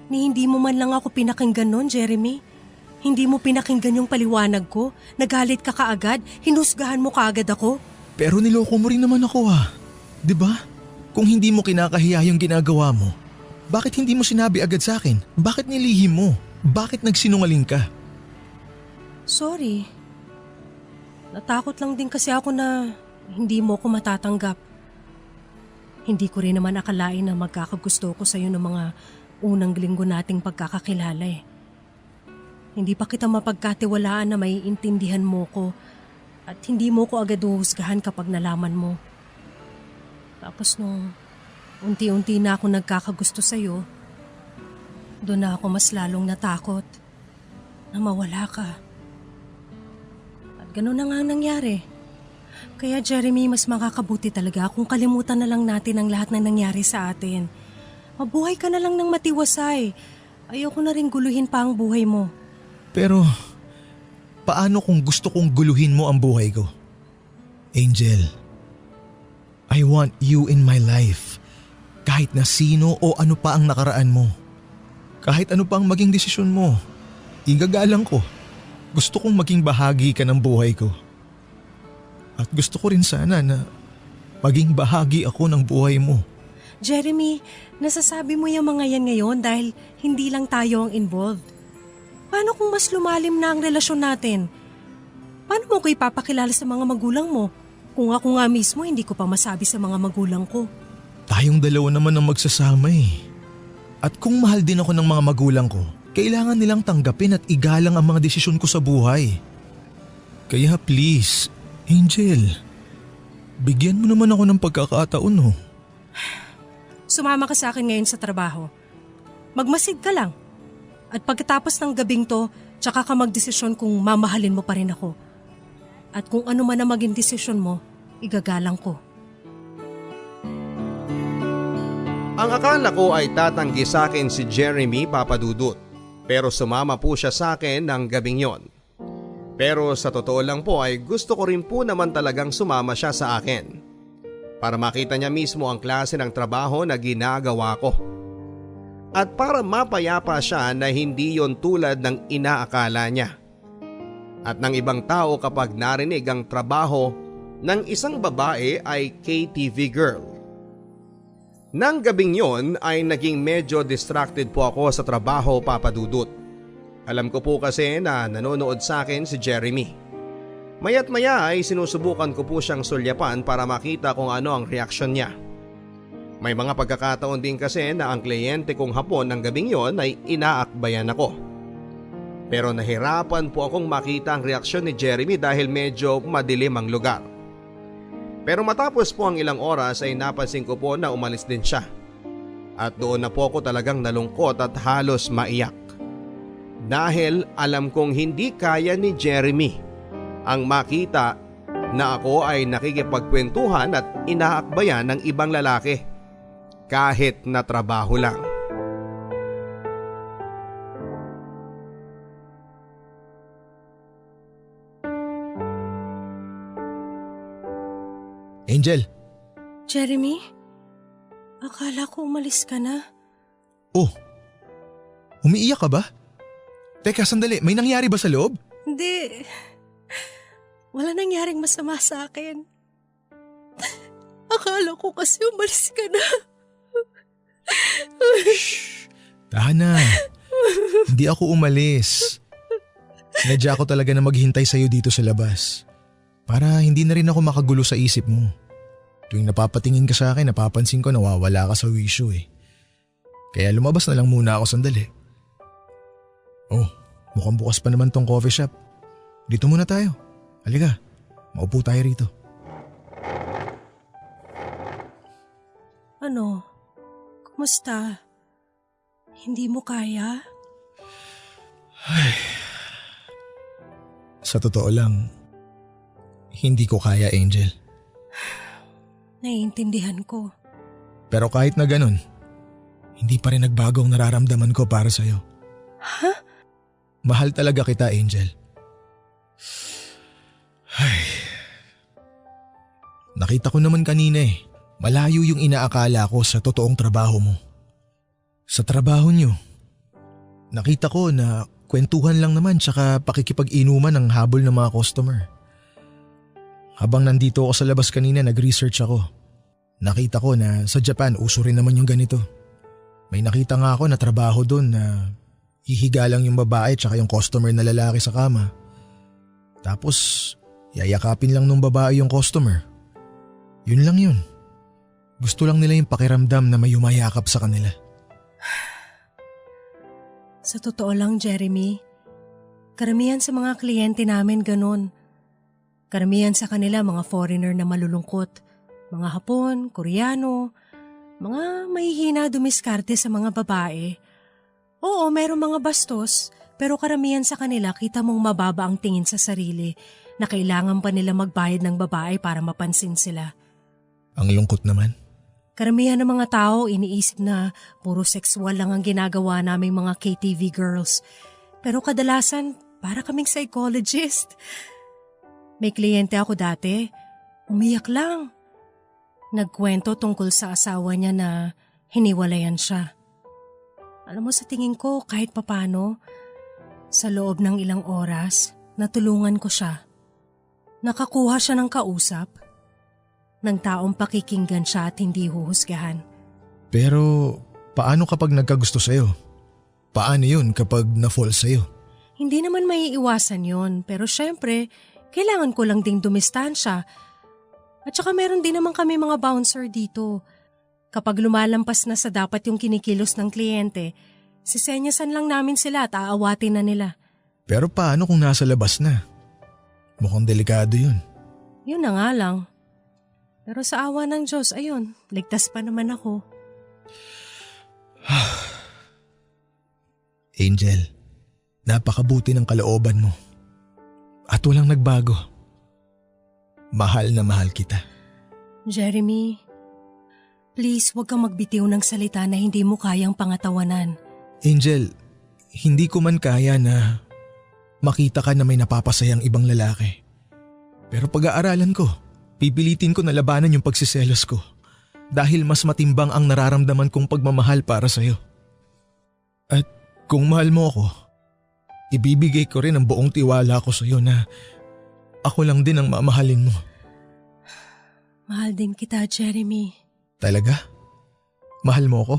Speaker 4: Ni hindi mo man lang ako pinakinggan nun, Jeremy. Hindi mo pinakinggan yung paliwanag ko. Nagalit ka kaagad, hinusgahan mo kaagad ako.
Speaker 2: Pero niloko mo rin naman ako ah. 'Di ba? Kung hindi mo kinakahiya yung ginagawa mo, bakit hindi mo sinabi agad sa akin? Bakit nilihim mo? Bakit nagsinungaling ka?
Speaker 4: Sorry. Natakot lang din kasi ako na hindi mo ko matatanggap. Hindi ko rin naman akalain na magkakagusto ko sa'yo ng mga unang linggo nating pagkakakilala eh. Hindi pa kita mapagkatiwalaan na may intindihan mo ko at hindi mo ko agad uhusgahan kapag nalaman mo. Tapos nung unti-unti na ako nagkakagusto sa'yo, doon na ako mas lalong natakot na mawala ka. At gano'n na nga ang nangyari. Kaya Jeremy, mas makakabuti talaga kung kalimutan na lang natin ang lahat na nangyari sa atin. Mabuhay ka na lang ng matiwasay. Ayoko na rin guluhin pa ang buhay mo.
Speaker 2: Pero paano kung gusto kong guluhin mo ang buhay ko? Angel, I want you in my life. Kahit na sino o ano pa ang nakaraan mo. Kahit ano pa ang maging desisyon mo. Igagalang ko. Gusto kong maging bahagi ka ng buhay ko. At gusto ko rin sana na maging bahagi ako ng buhay mo.
Speaker 4: Jeremy, nasasabi mo yung mga yan ngayon dahil hindi lang tayo ang involved. Paano kung mas lumalim na ang relasyon natin? Paano mo ko ipapakilala sa mga magulang mo? Kung ako nga mismo hindi ko pa masabi sa mga magulang ko.
Speaker 2: Tayong dalawa naman ang magsasama eh. At kung mahal din ako ng mga magulang ko, kailangan nilang tanggapin at igalang ang mga desisyon ko sa buhay. Kaya please, Angel, bigyan mo naman ako ng pagkakataon oh.
Speaker 4: Sumama ka sa akin ngayon sa trabaho. Magmasid ka lang. At pagkatapos ng gabing to, tsaka ka magdesisyon kung mamahalin mo pa rin ako. At kung ano man ang maging desisyon mo, igagalang ko.
Speaker 5: Ang akala ko ay tatanggi sa akin si Jeremy Papadudut, pero sumama po siya sa akin ng gabing yon. Pero sa totoo lang po ay gusto ko rin po naman talagang sumama siya sa akin. Para makita niya mismo ang klase ng trabaho na ginagawa ko. At para mapayapa siya na hindi yon tulad ng inaakala niya. At ng ibang tao kapag narinig ang trabaho ng isang babae ay KTV girl. Nang gabing yon ay naging medyo distracted po ako sa trabaho, Papadudut. Alam ko po kasi na nanonood sa akin si Jeremy. Maya't maya ay sinusubukan ko po siyang sulyapan para makita kung ano ang reaksyon niya. May mga pagkakataon din kasi na ang kliyente kong hapon ng gabing yon ay inaakbayan ako. Pero nahirapan po akong makita ang reaksyon ni Jeremy dahil medyo madilim ang lugar. Pero matapos po ang ilang oras ay napansin ko po na umalis din siya. At doon na po ako talagang nalungkot at halos maiyak. Dahil alam kong hindi kaya ni Jeremy ang makita na ako ay nakikipagkwentuhan at inaakbayan ng ibang lalaki. Kahit na trabaho lang.
Speaker 2: Angel.
Speaker 4: Jeremy, akala ko umalis ka na.
Speaker 2: Oh, umiiyak ka ba? Teka, sandali, may nangyari ba sa loob?
Speaker 4: Hindi. Wala nangyaring masama sa akin. Akala ko kasi umalis ka na.
Speaker 2: Shh, tahan na. Hindi ako umalis. Sinadya ko talaga na maghintay sa'yo dito sa labas. Para hindi na rin ako makagulo sa isip mo. Tuwing napapatingin ka sa akin, napapansin ko nawawala ka sa wisyo eh. Kaya lumabas na lang muna ako sandali. Oh, mukhang bukas pa naman tong coffee shop. Dito muna tayo. Halika, maupo tayo rito.
Speaker 4: Ano? Kumusta? Hindi mo kaya?
Speaker 2: Ay, sa totoo lang, hindi ko kaya, Angel.
Speaker 4: Naiintindihan ko.
Speaker 2: Pero kahit na ganun, hindi pa rin nagbago ang nararamdaman ko para sa'yo.
Speaker 4: Ha?
Speaker 2: Mahal talaga kita, Angel. Ay. Nakita ko naman kanina eh. Malayo yung inaakala ko sa totoong trabaho mo. Sa trabaho nyo, Nakita ko na kwentuhan lang naman tsaka pakikipag-inuman ang habol ng mga customer. Habang nandito ako sa labas kanina nag-research ako. Nakita ko na sa Japan uso rin naman yung ganito. May nakita nga ako na trabaho doon na hihiga lang yung babae tsaka yung customer na lalaki sa kama. Tapos yayakapin lang nung babae yung customer. Yun lang yun. Gusto lang nila yung pakiramdam na may yumayakap sa kanila.
Speaker 4: Sa totoo lang, Jeremy, karamihan sa mga kliyente namin ganun. Karamihan sa kanila mga foreigner na malulungkot. Mga Hapon, Koreano, mga mahihina dumiskarte sa mga babae. Oo, mayroong mga bastos, pero karamihan sa kanila kita mong mababa ang tingin sa sarili na kailangan pa nila magbayad ng babae para mapansin sila.
Speaker 2: Ang lungkot naman.
Speaker 4: Karamihan ng mga tao iniisip na puro sexual lang ang ginagawa naming mga KTV girls. Pero kadalasan para kaming psychologist. May kliyente ako dati, umiyak lang. Nagkwento tungkol sa asawa niya na hiniwalayan siya. Alam mo sa tingin ko kahit papano, sa loob ng ilang oras, natulungan ko siya. Nakakuha siya ng kausap. Ng taong pakikinggan siya at hindi huhusgahan.
Speaker 2: Pero paano kapag nagkagusto sa'yo? Paano yun kapag na-fall sa'yo?
Speaker 4: Hindi naman maiiwasan yun, pero syempre, kailangan ko lang ding dumistansya. At saka meron din naman kami mga bouncer dito. Kapag lumalampas na sa dapat yung kinikilos ng kliyente, sisenyasan lang namin sila at aawatin na nila.
Speaker 2: Pero paano kung nasa labas na? Mukhang delikado yun.
Speaker 4: Yun na nga lang. Pero sa awa ng Diyos, ayun, ligtas pa naman ako.
Speaker 2: Angel, napakabuti ng kalooban mo. At walang nagbago. Mahal na mahal kita.
Speaker 4: Jeremy, please huwag kang magbitiw ng salita na hindi mo kayang pangatawanan.
Speaker 2: Angel, hindi ko man kaya na makita ka na may napapasayang ibang lalaki. Pero pag-aaralan ko, pipilitin ko na labanan yung pagsiselos ko dahil mas matimbang ang nararamdaman kong pagmamahal para sa'yo. At kung mahal mo ako, ibibigay ko rin ang buong tiwala ko sa'yo na ako lang din ang mamahalin mo.
Speaker 4: Mahal din kita, Jeremy.
Speaker 2: Talaga? Mahal mo ako?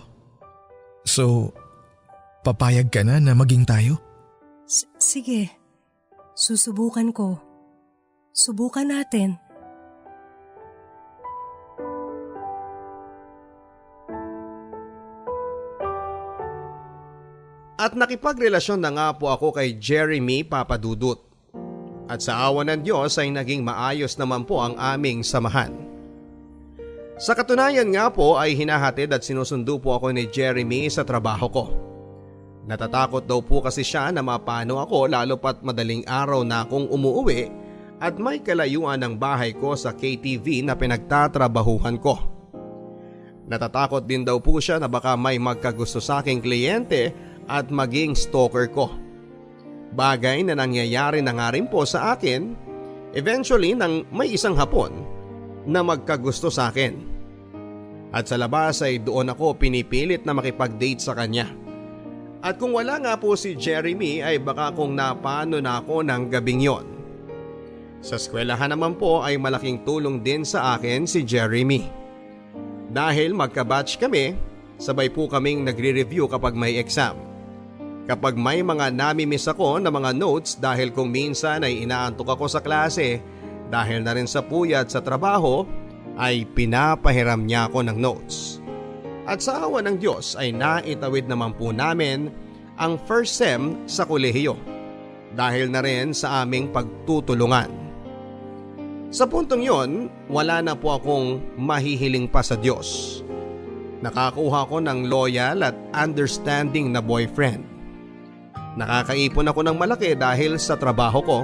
Speaker 2: So, papayag ka na maging tayo?
Speaker 4: Sige, susubukan ko. Subukan natin.
Speaker 5: At nakipagrelasyon na nga po ako kay Jeremy Papadudut. At sa awa ng Diyos ay naging maayos naman po ang aming samahan. Sa katunayan nga po ay hinahatid at sinusundo po ako ni Jeremy sa trabaho ko. Natatakot daw po kasi siya na mapano ako lalo pat madaling araw na akong umuuwi at may kalayuan ng bahay ko sa KTV na pinagtatrabahuhan ko. Natatakot din daw po siya na baka may magkagusto sa aking kliyente at maging stalker ko. Bagay na nangyayari na nga rin po sa akin eventually nang may isang Hapon na magkagusto sa akin. At sa labas ay doon ako pinipilit na makipag-date sa kanya. At kung wala nga po si Jeremy ay baka kung napano na ako ng gabing yon. Sa eskwelahan naman po ay malaking tulong din sa akin si Jeremy. Dahil magka-batch kami, sabay po kaming nagre-review kapag may exam. Kapag may mga nami-miss ako na mga notes dahil kung minsan ay inaantok ako sa klase dahil na rin sa puyat sa trabaho ay pinapahiram niya ako ng notes. At sa awa ng Diyos ay naitawid naman po namin ang first sem sa kolehiyo dahil na rin sa aming pagtutulungan. Sa puntong yon, wala na po akong mahihiling pa sa Diyos. Nakakuha ko ng loyal at understanding na boyfriend. Nakakaipon ako ng malaki dahil sa trabaho ko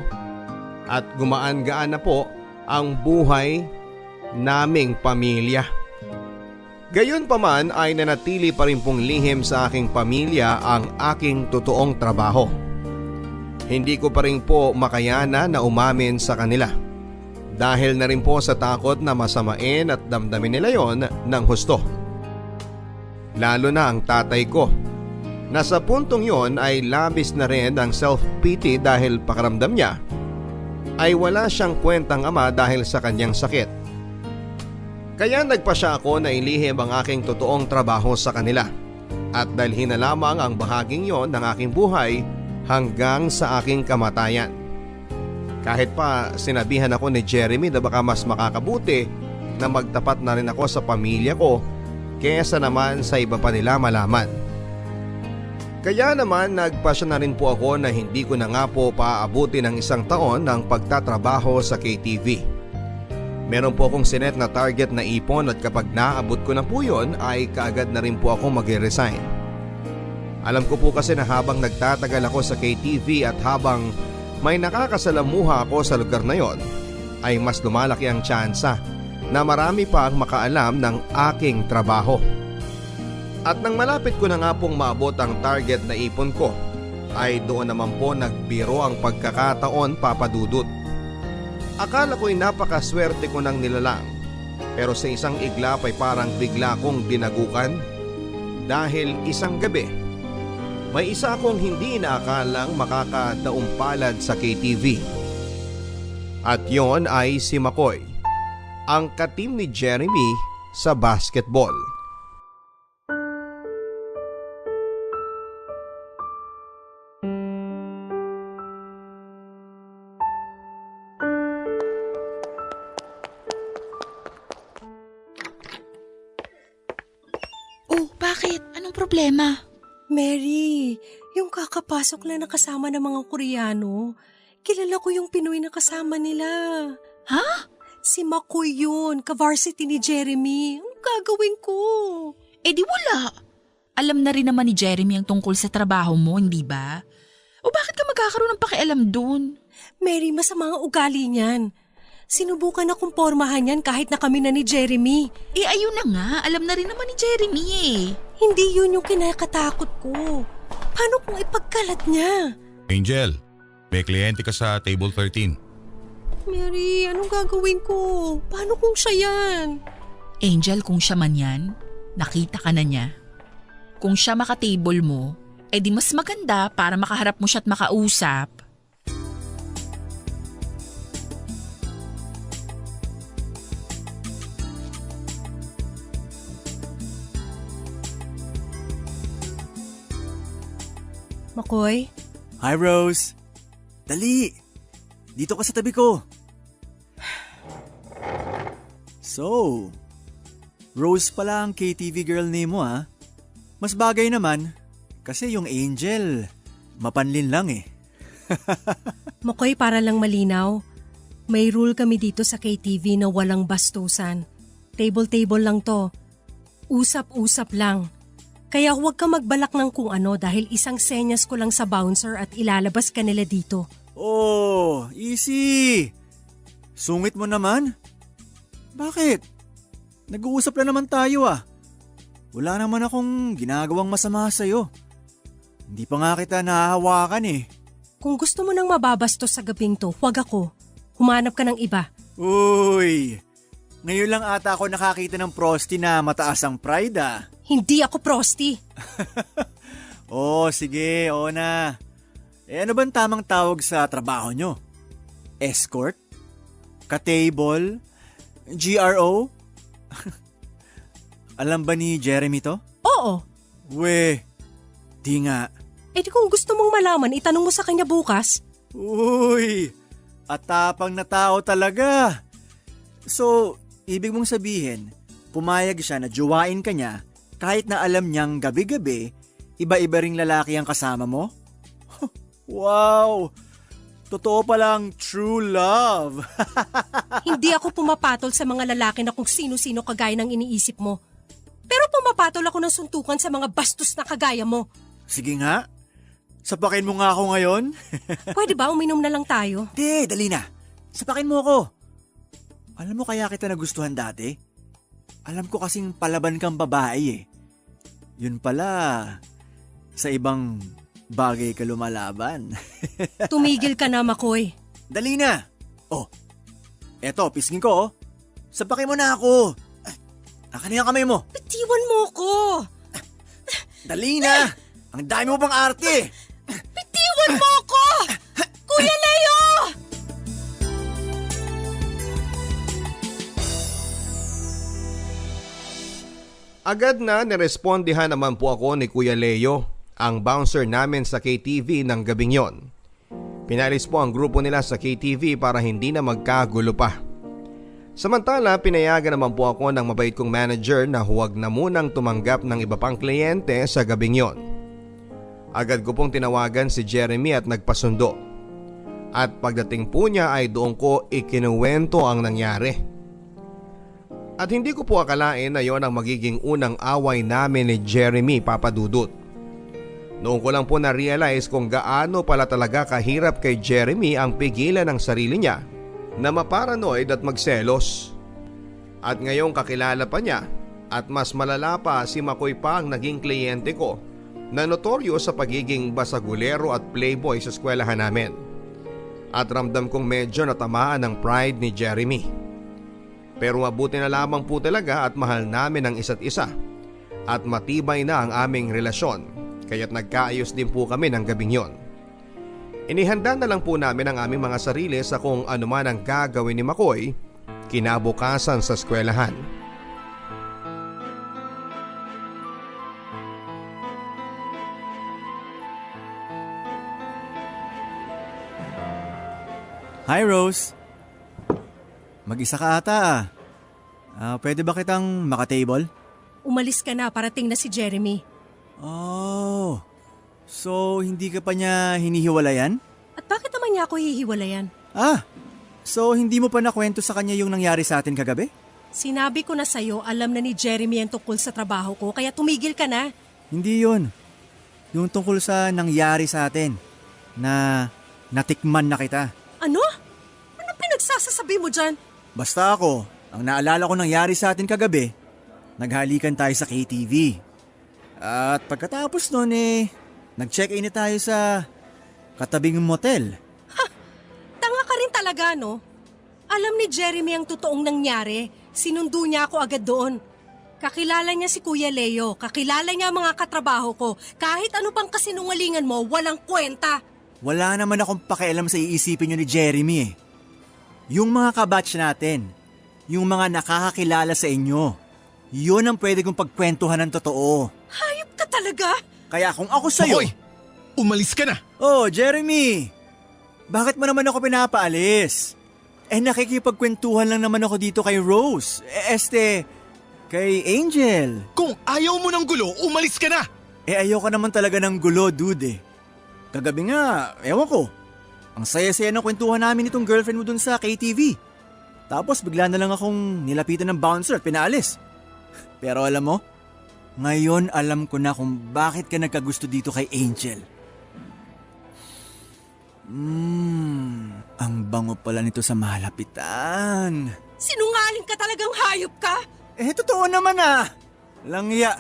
Speaker 5: at gumaan-gaan na po ang buhay naming pamilya. Gayunpaman ay nanatili pa rin pong lihim sa aking pamilya ang aking totoong trabaho. Hindi ko pa rin po makayana na umamin sa kanila dahil na rin po sa takot na masamain at damdamin nila yon ng husto. Lalo na ang tatay ko Nasa puntong yon ay labis na rin ang self-pity dahil pakiramdam niya ay wala siyang kwentang ama dahil sa kanyang sakit. Kaya nagpasya ako na ilihim ang aking totoong trabaho sa kanila at dalhin na lamang ang bahaging yon ng aking buhay hanggang sa aking kamatayan. Kahit pa sinabihan ako ni Jeremy na baka mas makakabuti na magtapat na rin ako sa pamilya ko kesa naman sa iba pa nila malaman. Kaya naman nagpasya na rin po ako na hindi ko na nga po paaabuti ng 1 taon ng pagtatrabaho sa KTV. Meron po akong sinet na target na ipon at kapag naabot ko na po yun ay kaagad na rin po ako mag-resign. Alam ko po kasi na habang nagtatagal ako sa KTV at habang may nakakasalamuha ako sa lugar na yon ay mas lumalaki ang tsansa na marami pa ang makaalam ng aking trabaho. At nang malapit ko na nga pong maabot ang target na ipon ko ay doon naman po nagbiro ang pagkakataon, Papa Dudut. Akala ko'y napakaswerte ko ng nilalang pero sa isang iglap ay parang bigla kong dinagukan dahil isang gabi may isa akong hindi inaakalang makakadaumpalad sa KTV. At yon ay si Makoy, ang katim ni Jeremy sa basketball.
Speaker 1: Oh, bakit? Anong problema?
Speaker 4: Mary, yung kakapasok lang na kasama ng mga Koreano, kilala ko yung Pinoy na kasama nila.
Speaker 1: Ha?
Speaker 4: Si Makoy yun, ka-varsity ni Jeremy. Anong gagawin ko?
Speaker 1: Eh di wala. Alam na rin naman ni Jeremy ang tungkol sa trabaho mo, hindi ba? O bakit ka magkakaroon ng pakialam dun?
Speaker 4: Mary, masama ang ugali niyan. Sinubukan na kong pormahan yan kahit na kami na ni Jeremy.
Speaker 1: Eh ayun na nga, alam na rin naman ni Jeremy eh.
Speaker 4: Hindi yun yung kinakatakot ko. Paano kung ipagkalat niya?
Speaker 7: Angel, may kliyente ka sa table 13.
Speaker 4: Mary, anong gagawin ko? Paano kung siya yan?
Speaker 1: Angel, kung siya man yan, nakita ka na niya. Kung siya makatable mo, eh di mas maganda para makaharap mo siya at makausap.
Speaker 4: Makoy?
Speaker 8: Hi, Rose. Dali. Dito ka sa tabi ko. So, Rose pala ang KTV girl name mo ha? Mas bagay naman kasi yung Angel, mapanlin lang eh.
Speaker 4: Makoy, para lang malinaw, may rule kami dito sa KTV na walang bastusan. Table-table lang to. Usap-usap lang. Kaya huwag ka magbalak ng kung ano dahil isang senyas ko lang sa bouncer at ilalabas ka nila dito.
Speaker 8: Oh, easy. Sungit mo naman. Bakit? Nag-uusap na naman tayo ah. Wala naman akong ginagawang masama sa'yo. Hindi pa nga kita nahahawakan eh.
Speaker 4: Kung gusto mo nang mababastos sa gabing to, huwag ako. Humanap ka ng iba.
Speaker 8: Uy, ngayon lang ata ako nakakita ng prosti na mataas ang pride ah.
Speaker 4: Hindi ako prosti.
Speaker 8: Oh, sige, oo na. Eh ano bang tamang tawag sa trabaho nyo? Escort? Ka-table? GRO? Alam ba ni Jeremy to?
Speaker 4: Oo.
Speaker 8: We, di nga.
Speaker 4: Eh di kung gusto mong malaman, itanong mo sa kanya bukas.
Speaker 8: Uy, atapang na tao talaga. So, ibig mong sabihin, pumayag siya na jowain ka niya kahit na alam niyang gabi-gabi, iba-iba ring lalaki ang kasama mo? Wow! Totoo palang true love.
Speaker 4: Hindi ako pumapatol sa mga lalaki na kung sino-sino kagaya ng iniisip mo. Pero pumapatol ako ng suntukan sa mga bastos na kagaya mo.
Speaker 8: Sige nga. Sapakin mo nga ako ngayon.
Speaker 4: Pwede ba uminom na lang tayo?
Speaker 8: Di, dali na. Sapakin mo ako. Alam mo kaya kita nagustuhan dati? Alam ko kasing palaban kang babae eh. Yun pala, sa ibang bagay ka lumalaban.
Speaker 4: Tumigil ka na, Makoy.
Speaker 8: Dali na. Oh, eto, pisngin ko oh. Sapakin mo na ako. Akin na yung kamay mo.
Speaker 4: Bitiwan mo ko.
Speaker 8: Dali na. Ang dami mo pang arte!
Speaker 4: Bitiwan mo ako! Kuya Leo!
Speaker 5: Agad na nirespondihan naman po ako ni Kuya Leo, ang bouncer namin sa KTV ng gabing yon. Pinalis po ang grupo nila sa KTV para hindi na magkagulo pa. Samantala, pinayagan naman po ako ng mabait kong manager na huwag na munang tumanggap ng iba pang kliyente sa gabing yon. Agad ko pong tinawagan si Jeremy at nagpasundo. At pagdating po niya ay doon ko ikinuwento ang nangyari. At hindi ko po akalain na yon ang magiging unang away namin ni Jeremy, Papa Dudut. Noon ko lang po na-realize kung gaano pala talaga kahirap kay Jeremy ang pigilan ng sarili niya na maparanoid at magselos. At ngayong kakilala pa niya at mas malala pa, si Makoy pa ang naging kliyente ko na notoryo sa pagiging basagulero at playboy sa eskwelahan namin. At ramdam kong medyo natamaan ng pride ni Jeremy. Pero mabuti na lamang po talaga at mahal namin ang isa't isa at matibay na ang aming relasyon, kaya't nagkaayos din po kami ng gabing yon. Inihanda na lang po namin ang aming mga sarili sa kung ano man ang gagawin ni Makoy kinabukasan sa eskwelahan.
Speaker 8: Hi, Rose. Mag-isa ka ata pwede ba kitang makatable?
Speaker 4: Umalis ka na, parating na si Jeremy.
Speaker 8: Oh, so hindi ka pa niya hinihiwalayan?
Speaker 4: At bakit naman niya ako hihiwalayan?
Speaker 8: So hindi mo pa nakwento sa kanya yung nangyari sa atin kagabi?
Speaker 4: Sinabi ko na sa'yo, alam na ni Jeremy ang tungkol sa trabaho ko, kaya tumigil ka na.
Speaker 8: Hindi yun. Yung tungkol sa nangyari sa atin, na natikman na kita.
Speaker 4: Ano? Ano pinagsasasabi mo dyan?
Speaker 8: Basta ako, ang naalala ko nangyari sa atin kagabi, naghalikan tayo sa KTV. At pagkatapos nun nag-check-in na tayo sa katabing motel.
Speaker 4: Tanga ka rin talaga, no? Alam ni Jeremy ang totoong nangyari. Sinundo niya ako agad doon. Kakilala niya si Kuya Leo, kakilala niya ang mga katrabaho ko. Kahit ano pang kasinungalingan mo, walang kwenta.
Speaker 8: Wala naman akong pakialam sa iisipin niyo ni Jeremy Yung mga kabatch natin, yung mga nakakakilala sa inyo, yun ang pwede kong pagkwentuhan ng totoo.
Speaker 4: Hayop ka talaga?
Speaker 8: Kaya kung ako sa'yo…
Speaker 2: Makoy! Umalis ka na!
Speaker 8: Oh, Jeremy! Bakit mo naman ako pinapaalis? Nakikipagkwentuhan lang naman ako dito kay Rose. Kay Angel.
Speaker 2: Kung ayaw mo ng gulo, umalis ka na!
Speaker 8: Ayoko naman talaga ng gulo, dude Kagabi nga, ewan ko. Ang saya-saya ng kwentuhan namin itong girlfriend mo dun sa KTV. Tapos bigla na lang akong nilapitan ng bouncer at pinaalis. Pero alam mo, ngayon alam ko na kung bakit ka nagkagusto dito kay Angel. Ang bango pala nito sa malapitan.
Speaker 4: Sinungaling ka talagang hayop ka?
Speaker 8: Totoo naman Langya.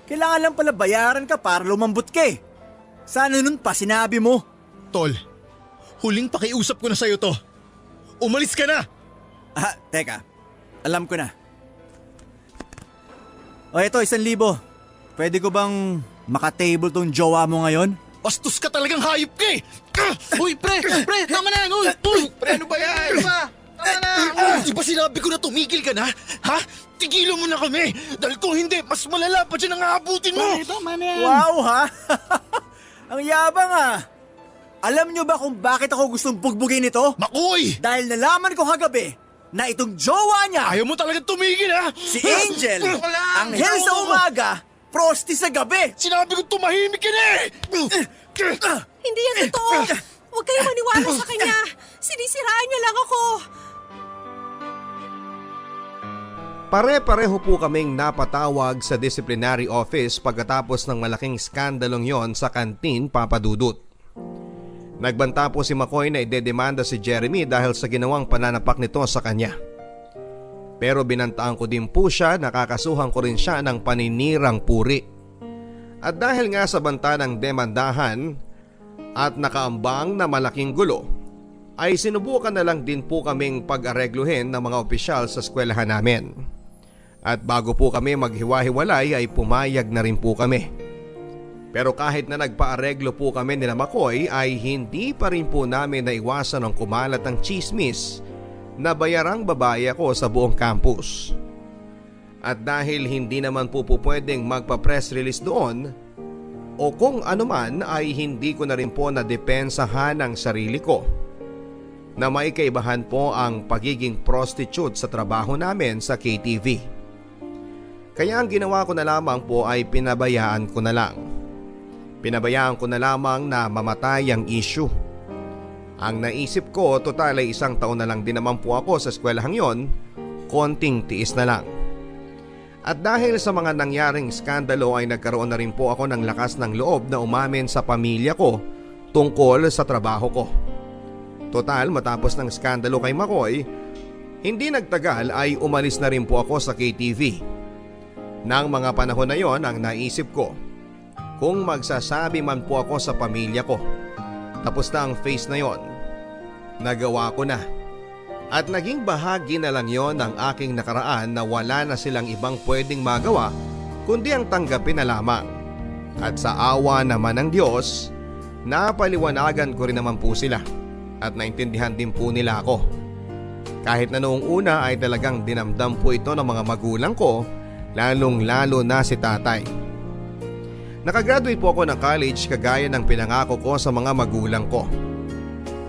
Speaker 8: Kailangan lang pala bayaran ka para lumambot ka Sana nun pa sinabi mo.
Speaker 2: Tol, huling pakiusap ko na sa'yo to. Umalis ka na!
Speaker 8: Teka. Alam ko na. Ito, 1,000. Pwede ko bang makatable tong jowa mo ngayon?
Speaker 2: Bastos ka talagang hayop ka
Speaker 9: Uy, pre, tama na yan, uy!
Speaker 5: Pre, ano ba yan? Ano ba? Tama na!
Speaker 2: Di ba sinabi ko na tumigil ka na? Ha? Tigilan mo na kami! Dahil kung hindi, mas malala pa dyan ang aabutin mo!
Speaker 9: Tama na yan!
Speaker 8: Wow, ha? Ang yabang Alam nyo ba kung bakit ako gustong bugbugin ito?
Speaker 2: Makoy!
Speaker 8: Dahil nalaman ko kagabi na itong jowa niya,
Speaker 2: Ayaw mo talagang tumigil
Speaker 8: si Angel, anghel sa umaga, prosti sa gabi.
Speaker 2: Sinabi ko tumahimik ka na
Speaker 4: Hindi yan totoo. Huwag kayong maniwala sa kanya. Sinisiraan niya lang ako.
Speaker 5: Pare-pareho po kaming napatawag sa disciplinary office pagkatapos ng malaking skandalong yon sa kantin, Papa Dudut. Nagbanta po si Makoy na idedemanda si Jeremy dahil sa ginawang pananapak nito sa kanya. Pero binantaan ko din po siya, nakakasuhan ko rin siya ng paninirang puri. At dahil nga sa banta ng demandahan at nakaambang na malaking gulo, ay sinubukan na lang din po kaming pag-aregluhin ng mga opisyal sa eskwelahan namin. At bago po kami maghiwa-hiwalay ay pumayag na rin po kami. Pero kahit na nagpaareglo po kami nila McCoy ay hindi pa rin po namin naiwasan ang kumalat ang chismis na bayarang babae ako sa buong campus. At dahil hindi naman po pwedeng magpa-press release doon o kung ano man ay hindi ko na rin po nadepensahan ang sarili ko na may kaibahan po ang pagiging prostitute sa trabaho namin sa KTV. Kaya ang ginawa ko na lamang po ay pinabayaan ko na lang. Pinabayaan ko na lamang na mamatay ang issue. Ang naisip ko, total ay 1 taon na lang din naman po ako sa eskwelahang yon, konting tiis na lang. At dahil sa mga nangyaring skandalo ay nagkaroon na rin po ako ng lakas ng loob na umamin sa pamilya ko tungkol sa trabaho ko. Total, matapos ng skandalo kay McCoy, hindi nagtagal ay umalis na rin po ako sa KTV. Nang mga panahon na yon ang naisip ko, kung magsasabi man po ako sa pamilya ko, tapos na ang phase na yon, nagawa ko na. At naging bahagi na lang yon ng aking nakaraan na wala na silang ibang pwedeng magawa kundi ang tanggapin na lamang. At sa awa naman ng Diyos, napaliwanagan ko rin naman po sila at naintindihan din po nila ako. Kahit na noong una ay talagang dinamdam po ito ng mga magulang ko, lalong lalo na si tatay. Nakagraduate po ako ng college kagaya ng pinangako ko sa mga magulang ko.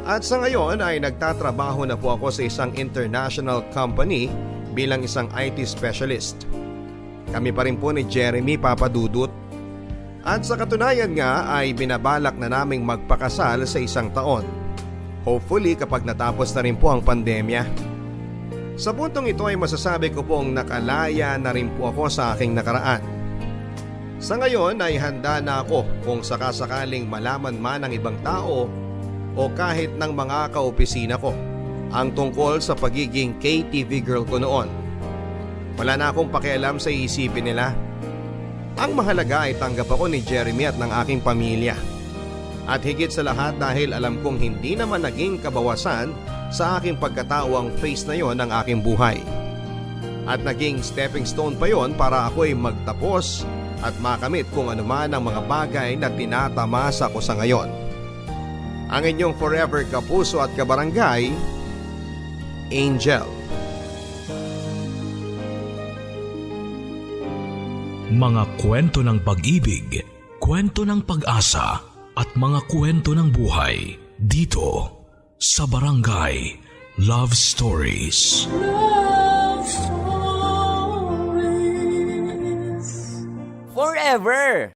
Speaker 5: At sa ngayon ay nagtatrabaho na po ako sa isang international company bilang isang IT specialist. Kami pa rin po ni Jeremy Papadudut. At sa katunayan nga ay binabalak na naming magpakasal sa 1 taon. Hopefully kapag natapos na rin po ang pandemya. Sa puntong ito ay masasabi ko pong nakalaya na rin po ako sa aking nakaraan. Sa ngayon ay handa na ako kung sakasakaling malaman man ng ibang tao o kahit ng mga kaopisina ko ang tungkol sa pagiging KTV girl ko noon. Wala na akong pakialam sa iisipin nila. Ang mahalaga ay tanggap ako ni Jeremy at ng aking pamilya. At higit sa lahat dahil alam kong hindi naman naging kabawasan sa aking pagkatao ang phase na yon ng aking buhay. At naging stepping stone pa yon para ako'y magtapos at makamit kung anuman ang mga bagay na tinatamasa ko sa ngayon. Ang inyong forever kapuso at kabarangay, Angel.
Speaker 3: Mga kwento ng pag-ibig, kwento ng pag-asa at mga kwento ng buhay dito sa Barangay Love Stories.
Speaker 10: Love Stories. Forever.